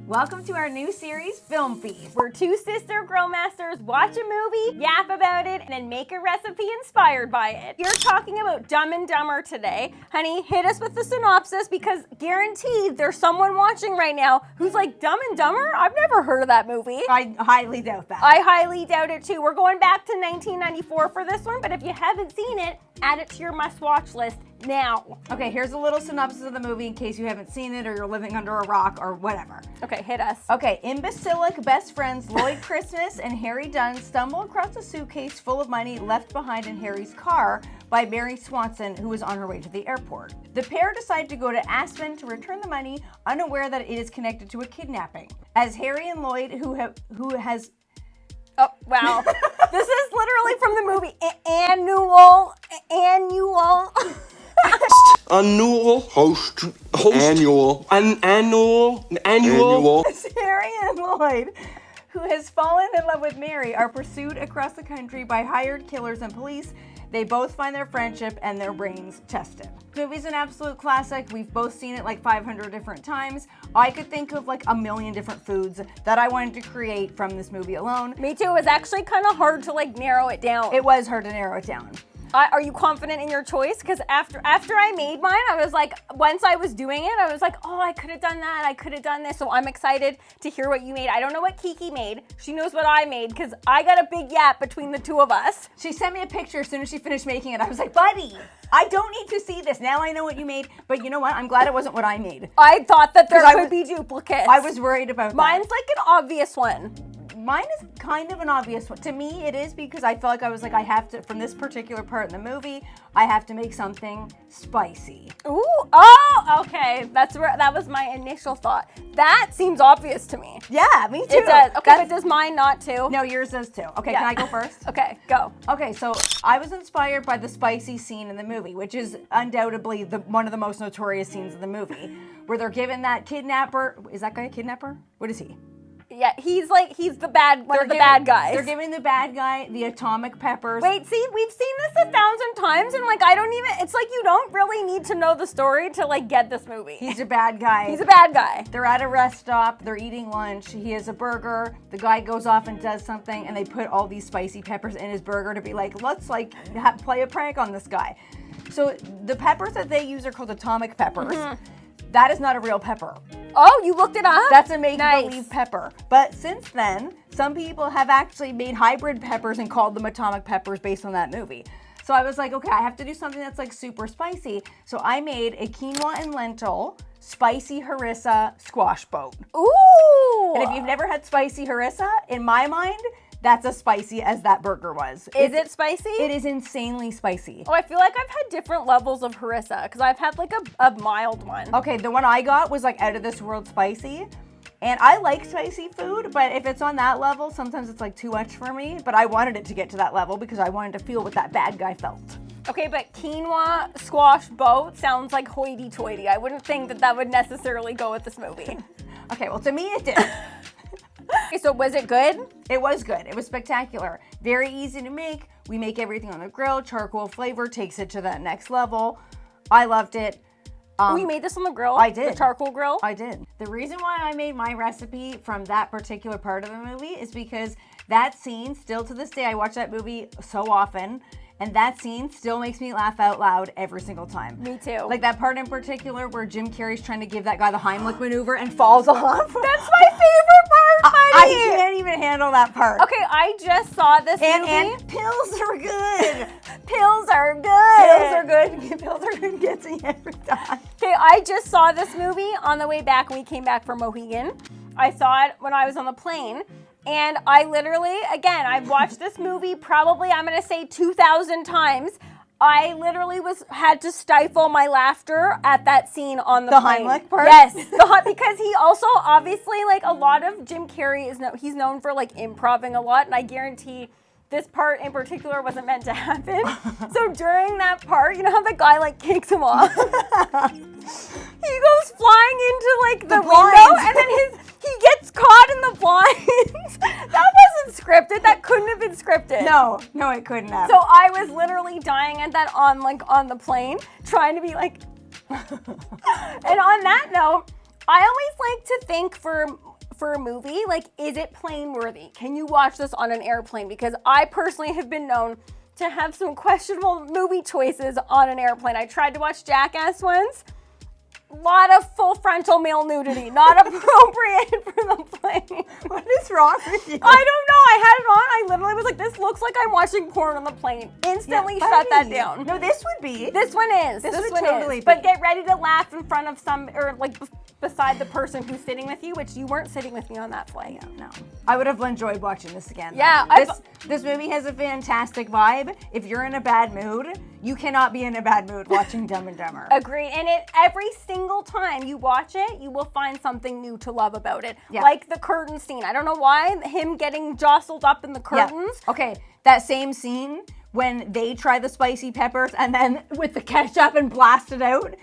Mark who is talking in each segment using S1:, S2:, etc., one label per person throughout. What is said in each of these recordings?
S1: Welcome to our new series, Film Feast.
S2: We're two sister grill masters, watch a movie, yap about it, and then make a recipe inspired by it. You're talking about Dumb and Dumber today. Honey, hit us with the synopsis because guaranteed there's someone watching right now who's like, Dumb and Dumber? I've never heard of that movie.
S1: I highly doubt that.
S2: I highly doubt it too. We're going back to 1994 for this one, but if you haven't seen it, add it to your must-watch list now.
S1: Okay, here's a little synopsis of the movie in case you haven't seen it or you're living under a rock or whatever.
S2: Okay, hit us.
S1: Okay, imbecilic best friends Lloyd Christmas and Harry Dunn stumble across a suitcase full of money left behind in Harry's car by Mary Swanson, who was on her way to the airport. The pair decide to go to Aspen to return the money, unaware that it is connected to a kidnapping. As Harry and Lloyd, who has...
S2: Oh, wow. This is literally from the movie Annual.
S3: Annual.
S1: Harry and Lloyd, who has fallen in love with Mary, are pursued across the country by hired killers and police. They both find their friendship and their brains tested. The movie's an absolute classic. We've both seen it like 500 different times. I could think of like a million different foods that I wanted to create from this movie alone.
S2: Me too. It was actually kind of hard to like narrow it down.
S1: It was hard to narrow it down.
S2: Are you confident in your choice? Because after I made mine, I was like, once I was doing it, I was like, oh, I could have done that. I could have done this. So I'm excited to hear what you made. I don't know what Kiki made. She knows what I made because I got a big yap between the two of us.
S1: She sent me a picture as soon as she finished making it. I was like, buddy, I don't need to see this. Now I know what you made. But you know what? I'm glad it wasn't what I made.
S2: I thought that there could be duplicates.
S1: I was worried about that.
S2: Mine's like an obvious one.
S1: Mine is kind of an obvious one. To me, it is because I felt like I was like, I have to, from this particular part in the movie, I have to make something spicy.
S2: Ooh, oh, okay. That was my initial thought. That seems obvious to me.
S1: Yeah, me too.
S2: It does. Okay, but does mine not too?
S1: No, yours does too. Okay,
S2: Yeah.
S1: Can I go first?
S2: Okay, go.
S1: Okay, so I was inspired by the spicy scene in the movie, which is undoubtedly one of the most notorious scenes in the movie, where they're given that kidnapper. Is that guy a kidnapper? What is he?
S2: Yeah, he's the bad bad guys.
S1: They're giving the bad guy the atomic peppers.
S2: Wait, see, we've seen this 1,000 times, and like it's like you don't really need to know the story to like get this movie.
S1: He's a bad guy.
S2: He's a bad guy.
S1: They're at a rest stop, they're eating lunch, he has a burger, the guy goes off and does something, and they put all these spicy peppers in his burger to be like, let's like play a prank on this guy. So the peppers that they use are called atomic peppers. Mm-hmm. That is not a real pepper.
S2: Oh, you looked it up?
S1: That's a make-believe pepper. But since then, some people have actually made hybrid peppers and called them atomic peppers based on that movie. So I was like, okay, I have to do something that's like super spicy. So I made a quinoa and lentil spicy harissa squash boat.
S2: Ooh!
S1: And if you've never had spicy harissa, in my mind, that's as spicy as that burger was.
S2: Is it spicy?
S1: It is insanely spicy.
S2: Oh, I feel like I've had different levels of harissa because I've had like a mild one.
S1: Okay, the one I got was like out of this world spicy. And I like spicy food, but if it's on that level, sometimes it's like too much for me. But I wanted it to get to that level because I wanted to feel what that bad guy felt.
S2: Okay, but quinoa squash boat sounds like hoity-toity. I wouldn't think that would necessarily go with this movie.
S1: Okay, well, to me it did.
S2: Okay, so was it good?
S1: It was good. It was spectacular. Very easy to make. We make everything on the grill. Charcoal flavor takes it to that next level. I loved it.
S2: You made this on the grill?
S1: I did.
S2: The charcoal grill?
S1: I did. The reason why I made my recipe from that particular part of the movie is because that scene, still to this day, I watch that movie so often, and that scene still makes me laugh out loud every single time.
S2: Me too.
S1: Like that part in particular where Jim Carrey's trying to give that guy the Heimlech maneuver and falls off.
S2: That's my favorite part, buddy!
S1: I can't even handle that part.
S2: Okay, I just saw this movie.
S1: And pills are good.
S2: Pills are good.
S1: Pills are good. Pills are good. Gets me every time.
S2: Okay, I just saw this movie on the way back when we came back from Mohegan. I saw it when I was on the plane. And I literally, again, I've watched this movie probably, I'm going to say 2,000 times. I literally had to stifle my laughter at that scene on the plane.
S1: The Heimlech part?
S2: Yes, because he also, obviously, like a lot of Jim Carrey, he's known for like improving a lot, and I guarantee this part in particular wasn't meant to happen. So during that part, you know how the guy like kicks him off? He goes flying into like the window, and then he gets caught in the blinds. That wasn't scripted. That couldn't have been scripted.
S1: No, it couldn't have.
S2: So I was literally dying at that on the plane, trying to be like. And on that note, I always like to think for for a movie, like, is it plane worthy? Can you watch this on an airplane? Because I personally have been known to have some questionable movie choices on an airplane. I tried to watch Jackass once. A lot of full frontal male nudity, not appropriate for the plane.
S1: What is wrong with you?
S2: I don't know. I had it on. I literally was like, this looks like I'm watching porn on the plane. Instantly shut that down.
S1: No, this would be.
S2: This one is.
S1: This would
S2: one
S1: totally
S2: is.
S1: be.
S2: But get ready to laugh in front of beside the person who's sitting with you, which you weren't sitting with me on that flight.
S1: No. I would have enjoyed watching this again.
S2: Yeah.
S1: This movie has a fantastic vibe. If you're in a bad mood, you cannot be in a bad mood watching Dumb and Dumber.
S2: Agreed. And every single time you watch it, you will find something new to love about it.
S1: Yeah.
S2: Like the curtain scene. I don't know why, him getting jostled up in the curtains.
S1: Yeah. Okay, that same scene when they try the spicy peppers and then with the ketchup and blast it out.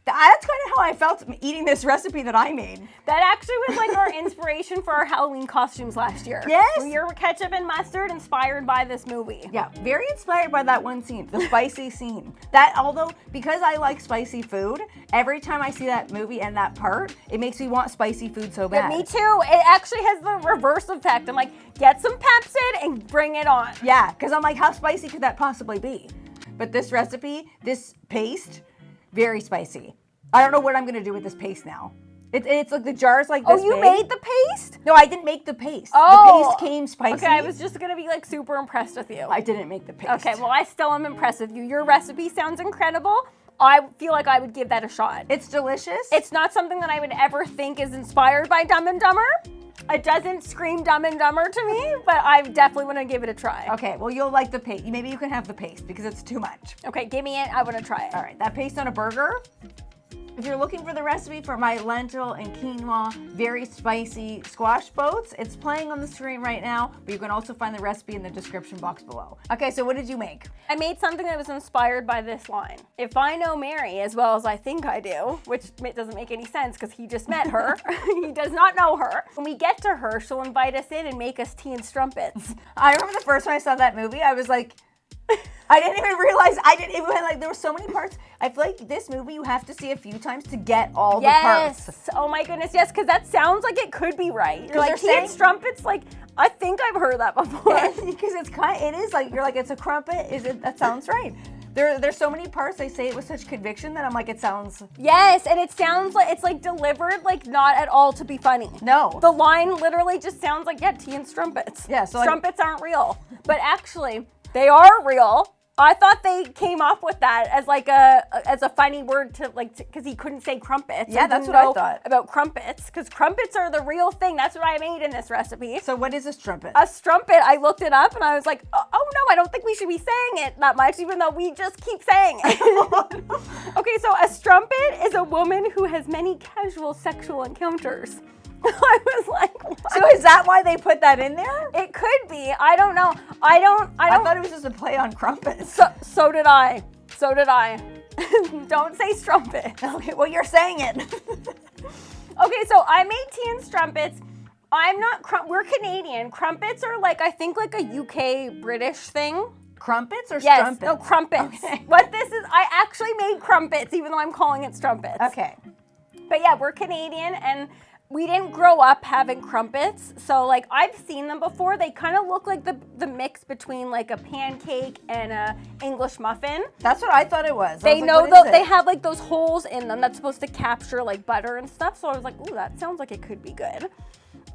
S1: That's kind of how I felt eating this recipe that I made.
S2: That actually was like our inspiration for our Halloween costumes last year.
S1: Yes.
S2: Your ketchup and mustard inspired by this movie.
S1: Yeah, very inspired by that one scene, the spicy scene. That, although, because I like spicy food, every time I see that movie and that part, it makes me want spicy food so bad.
S2: Yeah, me too. It actually has the reverse effect. I'm like, get some Pepsid and bring it on.
S1: Yeah, because I'm like, how spicy could that possibly be? But this recipe, this paste, very spicy. I don't know what I'm going to do with this paste now. It's like the jar's like this.
S2: Oh, you
S1: big.
S2: made the paste?
S1: No, I didn't make the paste.
S2: Oh.
S1: The paste came spicy.
S2: Okay, I was just going to be like super impressed with you.
S1: I didn't make the paste.
S2: Okay, well, I still am impressed with you. Your recipe sounds incredible. I feel like I would give that a shot.
S1: It's delicious.
S2: It's not something that I would ever think is inspired by Dumb and Dumber. It doesn't scream Dumb and Dumber to me, but I definitely want to give it a try.
S1: Okay, well, you'll like the paste. Maybe you can have the paste because it's too much.
S2: Okay, give me it. I want to try it.
S1: All right, that paste on a burger. If you're looking for the recipe for my lentil and quinoa, very spicy squash boats, it's playing on the screen right now, but you can also find the recipe in the description box below. Okay, so what did you make?
S2: I made something that was inspired by this line. If I know Mary as well as I think I do, which doesn't make any sense because he just met her, he does not know her. When we get to her, she'll invite us in and make us tea and strumpets.
S1: I remember the first time I saw that movie, I was like, I didn't even realize, there were so many parts. I feel like this movie you have to see a few times to get all the parts.
S2: Yes. Oh my goodness, yes, because that sounds like it could be right. You're like, tea and strumpets, like, I think I've heard that before.
S1: Because it is like, you're like, it's a crumpet, that sounds right. There's so many parts, they say it with such conviction that I'm like, it sounds.
S2: Yes, and it sounds like, it's like delivered like not at all to be funny.
S1: No.
S2: The line literally just sounds like, yeah, tea and strumpets.
S1: Yeah, so
S2: strumpets aren't real. But actually, they are real. I thought they came up with that as like as a funny word to like, because he couldn't say crumpets.
S1: Yeah, that's what I thought.
S2: About crumpets, because crumpets are the real thing. That's what I made in this recipe.
S1: So what is a strumpet?
S2: A strumpet, I looked it up and I was like, oh no, I don't think we should be saying it that much, even though we just keep saying it. Okay, so a strumpet is a woman who has many casual sexual encounters. I was like, what?
S1: So is that why they put that in there?
S2: It could be. I don't know. I
S1: thought it was just a play on crumpets.
S2: So did I. So did I. Don't say strumpet.
S1: Okay, well, you're saying it.
S2: Okay, so I made tea and strumpets. We're Canadian. Crumpets are like, I think like a UK British thing.
S1: Crumpets or
S2: yes,
S1: strumpets?
S2: No, crumpets.
S1: Okay.
S2: What this is, I actually made crumpets, even though I'm calling it strumpets.
S1: Okay.
S2: But yeah, we're Canadian and we didn't grow up having crumpets, so like I've seen them before. They kind of look like the mix between like a pancake and a English muffin.
S1: That's what I thought it was.
S2: They they have like those holes in them that's supposed to capture like butter and stuff. So I was like, ooh, that sounds like it could be good.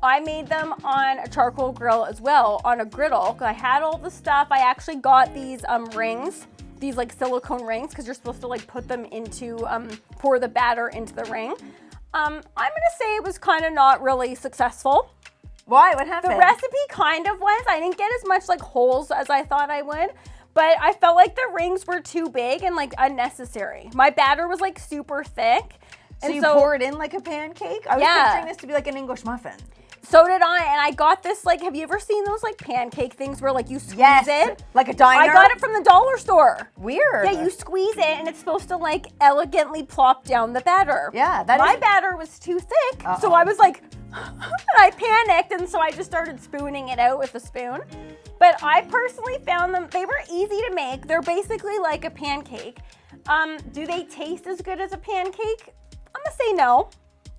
S2: I made them on a charcoal grill as well, on a griddle. I had all the stuff. I actually got these rings, these like silicone rings, because you're supposed to like put them into pour the batter into the ring. I'm gonna say it was kind of not really successful.
S1: Why? What happened?
S2: The recipe kind of was. I didn't get as much like holes as I thought I would, but I felt like the rings were too big and like unnecessary. My batter was like super thick.
S1: So you pour it in like a pancake? I was picturing this to be like an English muffin.
S2: So did I, and I got this like, have you ever seen those like pancake things where like you squeeze it?
S1: Like a diner?
S2: I got it from the dollar store.
S1: Weird.
S2: Yeah, you squeeze it and it's supposed to like elegantly plop down the batter.
S1: Yeah,
S2: my batter was too thick, so I was like, and I panicked, and so I just started spooning it out with a spoon. But I personally found them, they were easy to make. They're basically like a pancake. Do they taste as good as a pancake? I'm gonna say no.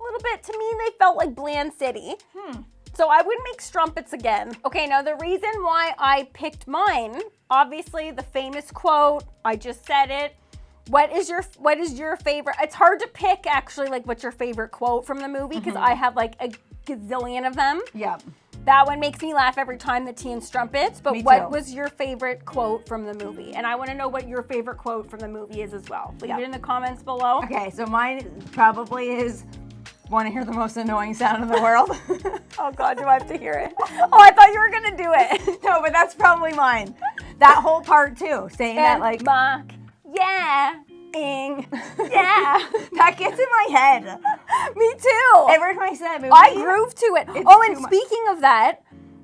S2: little bit, to me, they felt like bland city. So I would make Strumpets again. Okay, now the reason why I picked mine, obviously the famous quote, I just said it. What is your favorite? It's hard to pick actually, like, what's your favorite quote from the movie, because I have like a gazillion of them.
S1: Yeah.
S2: That one makes me laugh every time, the tea and Strumpets. But what was your favorite quote from the movie? And I want to know what your favorite quote from the movie is as well. Leave it in the comments below.
S1: Okay, so mine probably is, want to hear the most annoying sound in the world?
S2: Oh God, do I have to hear it? Oh, I thought you were gonna do it.
S1: No, but that's probably mine. That whole part too, saying that like,
S2: Mark, yeah, ing, yeah.
S1: that gets in my head.
S2: Me too.
S1: Every time I say that movie,
S2: I groove to it.
S1: It's
S2: Oh, and
S1: too much.
S2: speaking of that,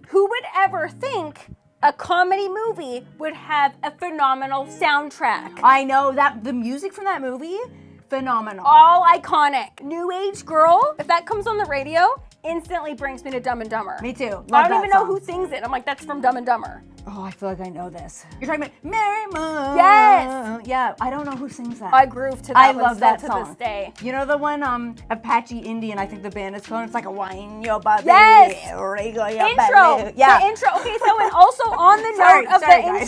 S2: who would ever think a comedy movie would have a phenomenal soundtrack?
S1: I know that the music from that movie, phenomenal.
S2: All iconic. New Age Girl, if that comes on the radio, instantly brings me to Dumb and Dumber.
S1: Me too. Love
S2: I don't
S1: that
S2: even know
S1: song.
S2: who sings it. I'm like, that's from Dumb and Dumber.
S1: Oh, I feel like I know this. You're talking about Mary Moon.
S2: Yes.
S1: Yeah, I don't know who sings that.
S2: I groove to that
S1: I
S2: one
S1: love
S2: still
S1: that
S2: to
S1: song.
S2: this day.
S1: You know the one Apache Indian, I think the band is called. It's like a wine your body.
S2: Yes.
S1: Wriggle your
S2: Intro.
S1: belly. Yeah.
S2: The intro. Okay, so and also on the
S1: Sorry,
S2: note of
S1: sorry,
S2: the
S1: guys.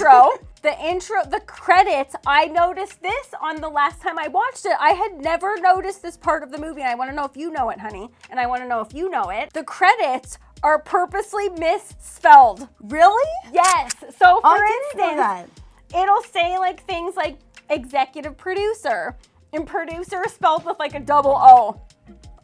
S2: intro, the credits, I noticed this on the last time I watched it. I had never noticed this part of the movie, and I want to know if you know it, honey, and I want to know if you know it. The credits are purposely misspelled.
S1: Really?
S2: Yes. So for
S1: I didn't know that.
S2: it'll say like things like executive producer, and producer spelled with like a double O.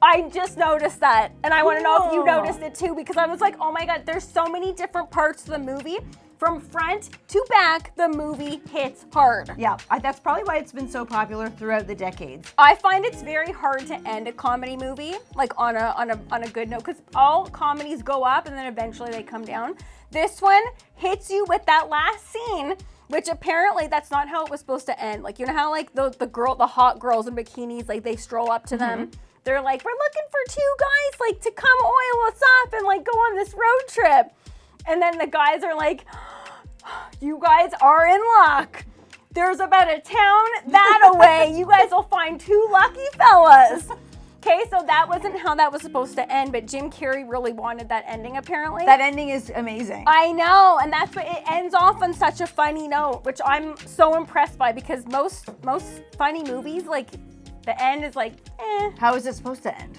S2: I just noticed that, and I want to know if you noticed it too, because I was like, oh my God, there's so many different parts to the movie. From front to back, the movie hits hard.
S1: Yeah, that's probably why it's been so popular throughout the decades.
S2: I find it's very hard to end a comedy movie like on a good note, because all comedies go up and then eventually they come down. This one hits you with that last scene, which apparently that's not how it was supposed to end. Like, you know how like the hot girls in bikinis, like they stroll up to them. They're like, we're looking for two guys like to come oil us up and like go on this road trip. And then the guys are like, you guys are in luck. There's about a town that away. You guys will find two lucky fellas. Okay, so that wasn't how that was supposed to end, but Jim Carrey really wanted that ending apparently.
S1: That ending is amazing.
S2: I know, and that's what it ends off on such a funny note, which I'm so impressed by, because most funny movies, like the end is like, eh.
S1: How is it supposed to end?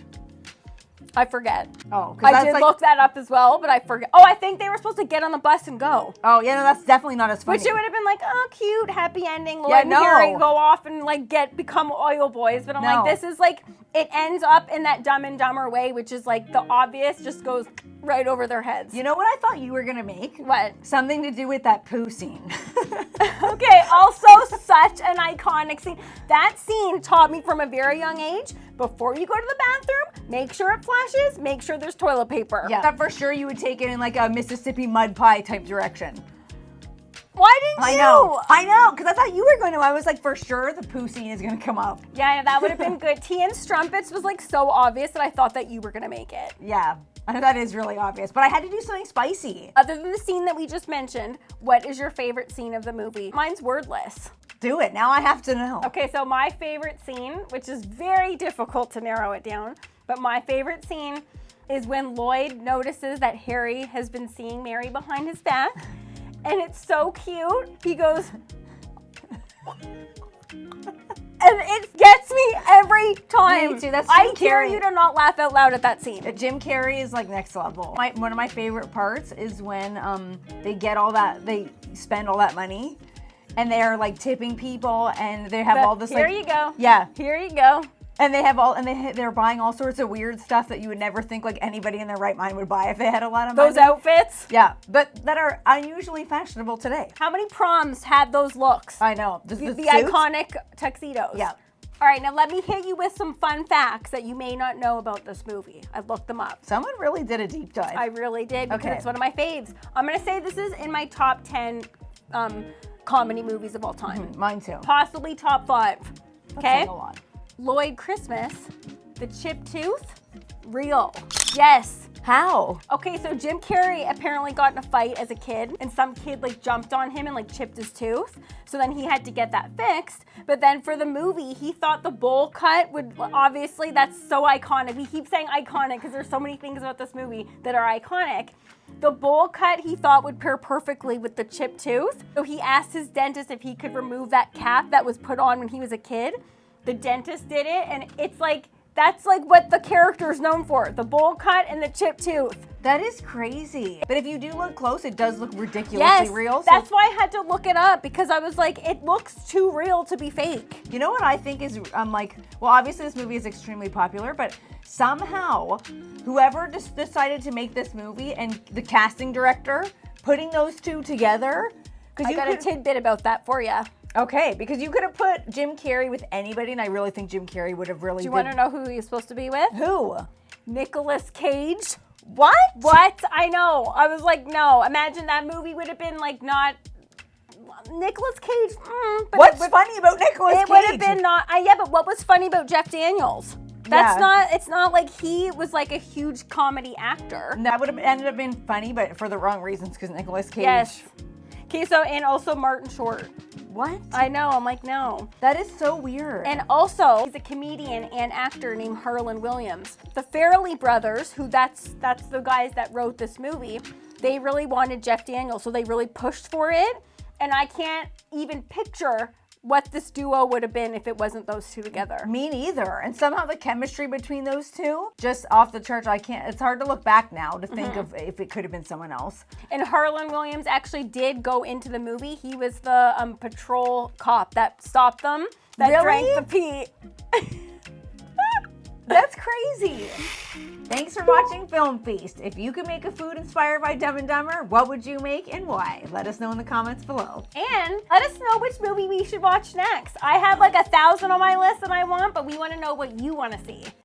S2: I forget.
S1: Oh, because
S2: I did look that up as well, but I forget. Oh, I think they were supposed to get on the bus and go.
S1: Oh, yeah, no, that's definitely not as funny.
S2: Which it would have been like, oh, cute, happy ending. Lloyd
S1: Yeah,
S2: and
S1: no.
S2: Harry go off and like become oil boys. But I'm like, this is like, it ends up in that Dumb and Dumber way, which is like the obvious just goes right over their heads.
S1: You know what I thought you were gonna make?
S2: What?
S1: Something to do with that poo scene.
S2: Okay, also such an iconic scene. That scene taught me from a very young age, before you go to the bathroom, make sure it flashes, make sure there's toilet paper.
S1: Yeah, that for sure you would take it in like a Mississippi mud pie type direction.
S2: Why didn't you?
S1: I know, because I thought you were going to. I was like, for sure the poo scene is going to come up.
S2: Yeah, that would have been good. Tea and Strumpets was like so obvious that I thought that you were going to make it.
S1: Yeah, I know that is really obvious, but I had to do something spicy.
S2: Other than the scene that we just mentioned, what is your favorite scene of the movie? Mine's wordless.
S1: Do it. Now I have to know.
S2: Okay, so my favorite scene, which is very difficult to narrow it down, but my favorite scene is when Lloyd notices that Harry has been seeing Mary behind his back, and it's so cute. He goes, and it gets me every time.
S1: Me too. That's
S2: I
S1: Jim
S2: dare
S1: Carrey.
S2: you to not laugh out loud at that scene.
S1: Jim Carrey is like next level. One of my favorite parts is when they get all that, they spend all that money, and they're like tipping people, and they have all this
S2: Here
S1: like,
S2: you go.
S1: yeah,
S2: Here you go.
S1: and they have all, and they're buying all sorts of weird stuff that you would never think like anybody in their right mind would buy if they had a lot of money.
S2: Those outfits.
S1: Yeah, but that are unusually fashionable today.
S2: How many proms had those looks?
S1: I know. The
S2: The
S1: suits?
S2: iconic tuxedos.
S1: Yeah.
S2: All right, now let me hit you with some fun facts that you may not know about this movie. I looked them up.
S1: Someone really did a deep dive.
S2: I really did, because
S1: Okay.
S2: it's one of my faves. I'm gonna say this is in my top 10 comedy movies of all time.
S1: Mine too.
S2: Possibly top 5.
S1: That's
S2: Okay?
S1: saying a lot.
S2: Lloyd Christmas, the chipped tooth, real. Yes,
S1: How?
S2: Okay, so Jim Carrey apparently got in a fight as a kid, and some kid like jumped on him and like chipped his tooth. So then he had to get that fixed. But then for the movie, he thought the bowl cut would, obviously that's so iconic. We keep saying iconic because there's so many things about this movie that are iconic. The bowl cut he thought would pair perfectly with the chipped tooth. So he asked his dentist if he could remove that cap that was put on when he was a kid. The dentist did it, and it's like, that's like what the character is known for, the bowl cut and the chipped tooth.
S1: That is crazy. But if you do look close, it does look ridiculously real. So
S2: That's why I had to look it up, because I was like, it looks too real to be fake.
S1: you know what I think is, well, obviously this movie is extremely popular, but somehow whoever just decided to make this movie and the casting director putting those two together,
S2: I got a tidbit about that for you.
S1: Okay, because you could have put Jim Carrey with anybody, and I really think Jim Carrey would have really.
S2: Do you want to know who he's supposed to be with?
S1: Who?
S2: Nicolas Cage.
S1: What?
S2: What? I know. I was like, no. Imagine that movie would have been like not Nicolas Cage. But
S1: What's funny about Nicolas Cage?
S2: It would have been not. Yeah, but what was funny about Jeff Daniels? That's not. It's not like he was like a huge comedy actor.
S1: That would have ended up being funny, but for the wrong reasons, because Nicolas Cage.
S2: Yes. Okay, so and also Martin Short.
S1: What?
S2: I know. I'm like, no.
S1: That is so weird.
S2: And also, he's a comedian and actor named Harlan Williams. The Farrelly brothers, who that's the guys that wrote this movie, they really wanted Jeff Daniels, so they really pushed for it. And I can't even picture what this duo would have been if it wasn't those two together.
S1: Me neither. And somehow the chemistry between those two, just off the chart, it's hard to look back now to think of if it could have been someone else.
S2: And Harlan Williams actually did go into the movie. He was the patrol cop that stopped them, that drank the pee.
S1: That's crazy. Thanks for watching Film Feast. If you could make a food inspired by Dumb and Dumber, what would you make and why? Let us know in the comments below.
S2: And let us know which movie we should watch next. I have like 1,000 on my list that I want, but we want to know what you want to see.